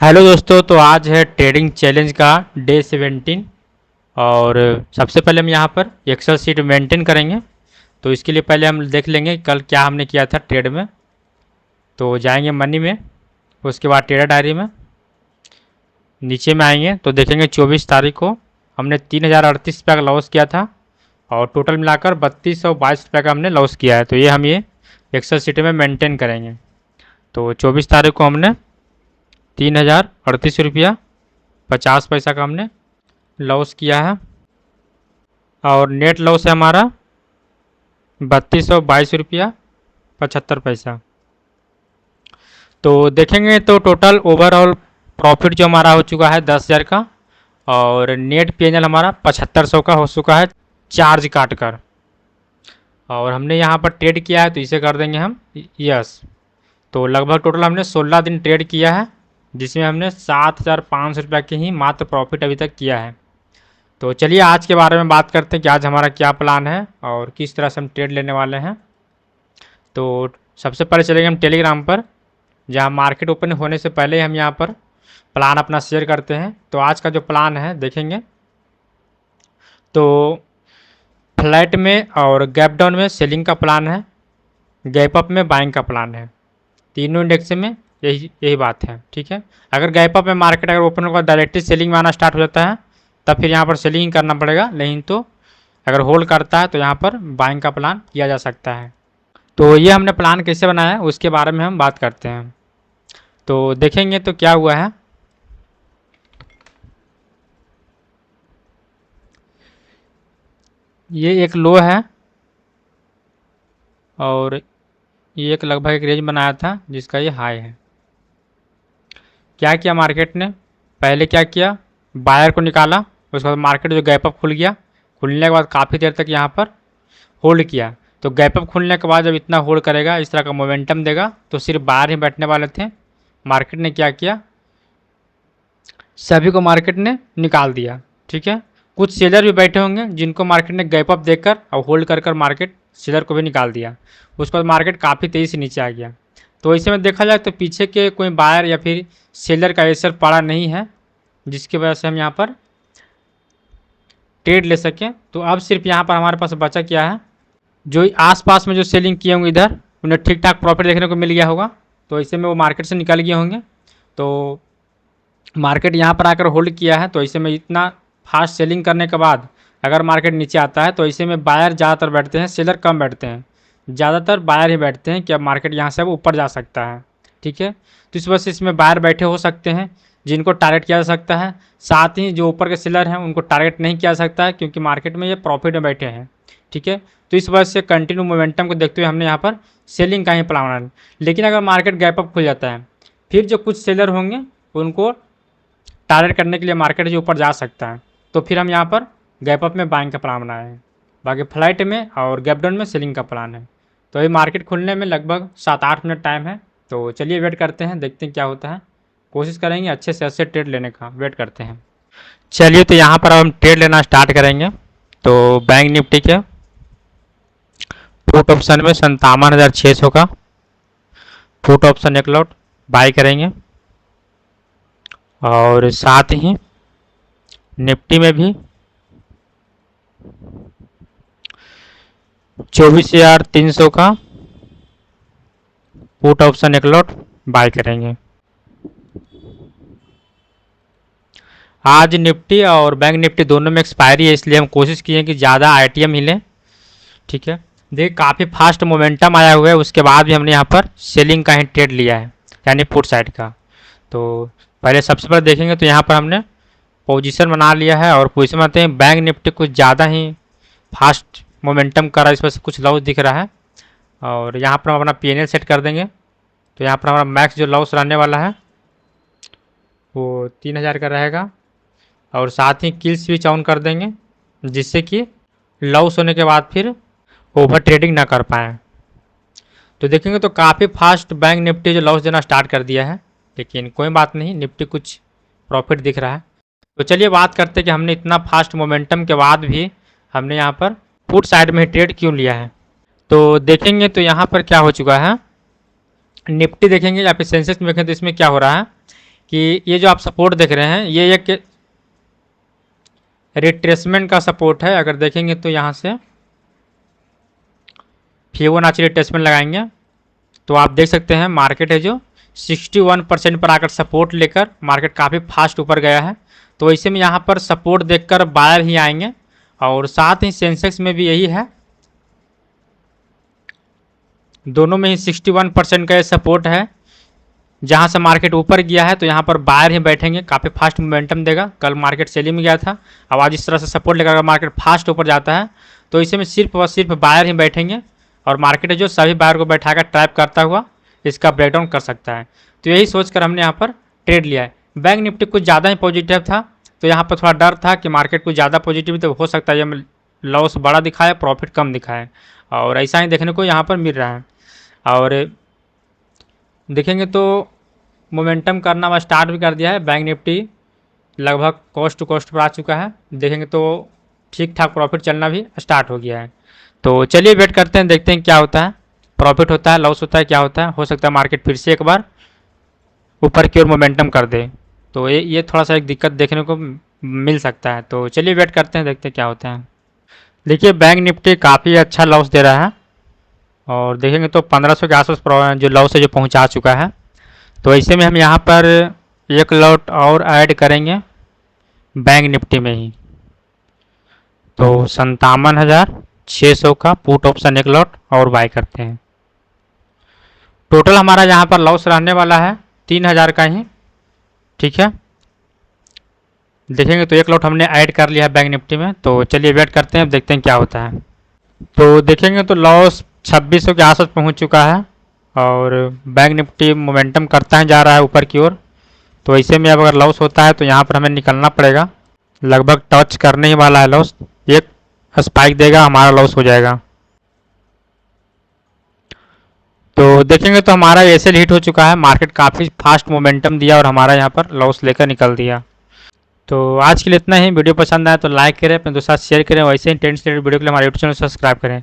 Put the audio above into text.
Hello दोस्तों, तो आज है ट्रेडिंग चैलेंज का डे 17। और सबसे पहले हम यहाँ पर एक्सेल सीट मेंटेन करेंगे। तो इसके लिए पहले हम देख लेंगे कल क्या हमने किया था ट्रेड में। तो जाएंगे मनी में, उसके बाद ट्रेडर डायरी में, नीचे में आएंगे तो देखेंगे 24 तारीख को हमने 3038 रुपये का लॉस किया था और टोटल मिलाकर 3222 रुपये का हमने लॉस किया है। तो ये एक्सेल सीट में मेंटेन करेंगे। तो 24 तारीख को हमने 3038 रुपया 50 पैसा का हमने लॉस किया है और नेट लॉस है हमारा 3222 रुपया 75 पैसा। तो देखेंगे तो टोटल ओवरऑल प्रॉफिट जो हमारा हो चुका है 10,000 का और नेट पीएनएल हमारा 7500 का हो चुका है चार्ज काट कर। और हमने यहाँ पर ट्रेड किया है तो इसे कर देंगे हम यस। तो लगभग टोटल हमने 16 दिन ट्रेड किया है जिसमें हमने 7,500 रुपये के ही मात्र प्रॉफिट अभी तक किया है। तो चलिए आज के बारे में बात करते हैं कि आज हमारा क्या प्लान है और किस तरह से हम ट्रेड लेने वाले हैं। तो सबसे पहले चलेंगे हम टेलीग्राम पर, जहां मार्केट ओपन होने से पहले हम यहां पर प्लान अपना शेयर करते हैं। तो आज का जो प्लान है देखेंगे तो फ्लैट में और गैप डाउन में सेलिंग का प्लान है, गैप अप में बाइंग का प्लान है। तीनों इंडेक्स में यही बात है, ठीक है। अगर गैप अप में मार्केट अगर ओपन होगा डायरेक्टली सेलिंग में आना स्टार्ट हो जाता है तब फिर यहाँ पर सेलिंग करना पड़ेगा, नहीं तो अगर होल्ड करता है तो यहाँ पर बाइंग का प्लान किया जा सकता है। तो ये हमने प्लान कैसे बनाया है उसके बारे में हम बात करते हैं। तो देखेंगे तो क्या हुआ है, ये एक लो है और ये एक लगभग एक रेंज बनाया था जिसका ये हाई है। क्या किया मार्केट ने, पहले क्या किया, बायर को निकाला, उसके बाद मार्केट जो गैप अप खुल गया, खुलने के बाद काफ़ी देर तक यहाँ पर होल्ड किया। तो गैप अप खुलने के बाद जब इतना होल्ड करेगा, इस तरह का मोमेंटम देगा, तो सिर्फ बाहर ही बैठने वाले थे। मार्केट ने क्या किया, सभी को मार्केट ने निकाल दिया, ठीक है। कुछ सेलर भी बैठे होंगे जिनको मार्केट ने गैप अप देकर और होल्ड कर मार्केट सेलर को भी निकाल दिया। उसके बाद मार्केट काफ़ी तेज़ी से नीचे आ गया। तो ऐसे में देखा जाए तो पीछे के कोई बायर या फिर सेलर का असर पड़ा नहीं है जिसकी वजह से हम यहाँ पर ट्रेड ले सकें। तो अब सिर्फ यहाँ पर हमारे पास बचा क्या है, जो आसपास में जो सेलिंग किए होंगे इधर उन्हें ठीक ठाक प्रॉफिट देखने को मिल गया होगा, तो ऐसे में वो मार्केट से निकल गए होंगे। तो मार्केट यहाँ पर आकर होल्ड किया है, तो ऐसे में इतना फास्ट सेलिंग करने के बाद अगर मार्केट नीचे आता है तो ऐसे में बायर ज़्यादातर बैठते हैं, सेलर कम बैठते हैं। ज़्यादातर बायर ही बैठते हैं कि अब मार्केट यहाँ से अब ऊपर जा सकता है, ठीक है। तो इस वजह से इसमें बायर बैठे हो सकते हैं जिनको टारगेट किया जा सकता है। साथ ही जो ऊपर के सेलर हैं उनको टारगेट नहीं किया जा सकता है क्योंकि मार्केट में ये प्रॉफिट में बैठे हैं, ठीक है। तो इस वजह से कंटिन्यू मोमेंटम को देखते हुए हमने यहाँ पर सेलिंग का ही प्लान बनाया। लेकिन अगर मार्केट गैप अप खुल जाता है फिर जो कुछ सेलर होंगे उनको टारगेट करने के लिए मार्केट जो ऊपर जा सकता है, तो फिर हम यहाँ पर गैप अप में बाइंग का प्लान बनाए हैं। बाकी फ्लाइट में और गैप डाउन में सेलिंग का प्लान है। तो ये मार्केट खुलने में लगभग 7-8 मिनट टाइम है। तो चलिए वेट करते हैं, देखते हैं क्या होता है। कोशिश करेंगे अच्छे से अच्छे ट्रेड लेने का, वेट करते हैं। चलिए तो यहाँ पर अब हम ट्रेड लेना स्टार्ट करेंगे। तो बैंक निफ्टी के पुट ऑप्शन में 57,600 का पुट ऑप्शन एक लॉट बाई करेंगे और साथ ही निफ्टी में भी 24,300 का पुट ऑप्शन एक लॉट बाय करेंगे। आज निफ्टी और बैंक निफ्टी दोनों में एक्सपायरी है, इसलिए हम कोशिश किए कि ज़्यादा आईटीएम ही लें, ठीक है। देखिए काफ़ी फास्ट मोमेंटम आया हुआ है, उसके बाद भी हमने यहाँ पर सेलिंग का ही ट्रेड लिया है, यानी पुट साइड का। तो पहले सबसे पहले देखेंगे तो यहाँ पर हमने पोजीशन बना लिया है और पोजीशन बनाते हैं। बैंक निफ्टी कुछ ज़्यादा ही फास्ट मोमेंटम कर रहा है, इस वजह से कुछ लॉस दिख रहा है और यहाँ पर हम अपना पीएनएल सेट कर देंगे। तो यहाँ पर हमारा मैक्स जो लॉस रहने वाला है वो 3,000 का रहेगा और साथ ही किल स्विच ऑन कर देंगे जिससे कि लॉस होने के बाद फिर ओवर ट्रेडिंग ना कर पाएँ। तो देखेंगे तो काफ़ी फास्ट बैंक निफ्टी जो लॉस देना स्टार्ट कर दिया है, लेकिन कोई बात नहीं, निफ्टी कुछ प्रॉफिट दिख रहा है। तो चलिए बात करते हैं कि हमने इतना फास्ट मोमेंटम के बाद भी हमने यहाँ पर पुट साइड में ट्रेड क्यों लिया है। तो देखेंगे तो यहाँ पर क्या हो चुका है, निफ्टी देखेंगे या फिर सेंसेक्स में देखें तो इसमें क्या हो रहा है, कि ये जो आप सपोर्ट देख रहे हैं ये एक रिट्रेसमेंट का सपोर्ट है। अगर देखेंगे तो यहाँ से फिबोनाची रिट्रेसमेंट लगाएंगे तो आप देख सकते हैं मार्केट है जो 61% पर आकर सपोर्ट लेकर मार्केट काफ़ी फास्ट ऊपर गया है। तो ऐसे में यहाँ पर सपोर्ट देखकर बायर ही आएंगे और साथ ही सेंसेक्स में भी यही है, दोनों में ही 61% का ये सपोर्ट है। जहाँ से मार्केट ऊपर गया है तो यहाँ पर बायर ही बैठेंगे, काफ़ी फास्ट मोमेंटम देगा। कल मार्केट सेलिंग में गया था, अब आज इस तरह से सपोर्ट लेकर मार्केट फास्ट ऊपर जाता है तो इसे में सिर्फ और सिर्फ बायर ही बैठेंगे और मार्केट जो सभी बायर को बैठाकर ट्रैप करता हुआ इसका ब्रेकडाउन कर सकता है। तो यही सोचकर हमने यहाँ पर ट्रेड लिया है। बैंक निफ्टी कुछ ज़्यादा ही पॉजिटिव था तो यहाँ पर थोड़ा डर था कि मार्केट कुछ ज़्यादा पॉजिटिव तो हो सकता है ये लॉस बड़ा दिखाए, प्रॉफिट कम दिखाए, और ऐसा ही देखने को यहाँ पर मिल रहा है। और देखेंगे तो मोमेंटम करना वह स्टार्ट भी कर दिया है। बैंक निफ्टी लगभग कॉस्ट टू कॉस्ट पर आ चुका है। देखेंगे तो ठीक ठाक प्रॉफिट चलना भी स्टार्ट हो गया है। तो चलिए वेट करते हैं, देखते हैं क्या होता है, प्रॉफिट होता है, लॉस होता है, क्या होता है। हो सकता है मार्केट फिर से एक बार ऊपर की ओर मोमेंटम कर दे, तो ये थोड़ा सा एक दिक्कत देखने को मिल सकता है। तो चलिए वेट करते हैं, देखते हैं क्या होता है। देखिए बैंक निफ्टी काफ़ी अच्छा लॉस दे रहा है और देखेंगे तो 1500 के आसपास जो लॉस है जो पहुंचा चुका है। तो ऐसे में हम यहाँ पर एक लॉट और ऐड करेंगे बैंक निफ्टी में ही, तो 57,600 का पुट ऑप्शन एक लॉट और बाय करते हैं। टोटल हमारा यहाँ पर लॉस रहने वाला है 3,000 का ही, ठीक है। देखेंगे तो एक लॉट हमने ऐड कर लिया है बैंक निफ्टी में। तो चलिए वेट करते हैं, देखते हैं क्या होता है। तो देखेंगे तो लॉस 2600 के आसपास पहुँच चुका है और बैंक निफ्टी मोमेंटम करता है जा रहा है ऊपर की ओर। तो ऐसे में अब अगर लॉस होता है तो यहाँ पर हमें निकलना पड़ेगा, लगभग टच करने ही वाला है लॉस, एक स्पाइक देगा हमारा लॉस हो जाएगा। तो देखेंगे तो हमारा एसएल हिट हो चुका है, मार्केट काफ़ी फास्ट मोमेंटम दिया और हमारा यहाँ पर लॉस लेकर निकल दिया। तो आज के लिए इतना ही। वीडियो पसंद आया तो लाइक करें, अपने दोस्तों के साथ शेयर करें, वैसे ही ट्रेंड्स रिलेटेड वीडियो के लिए हमारे यूट्यूब चैनल सब्सक्राइब करें।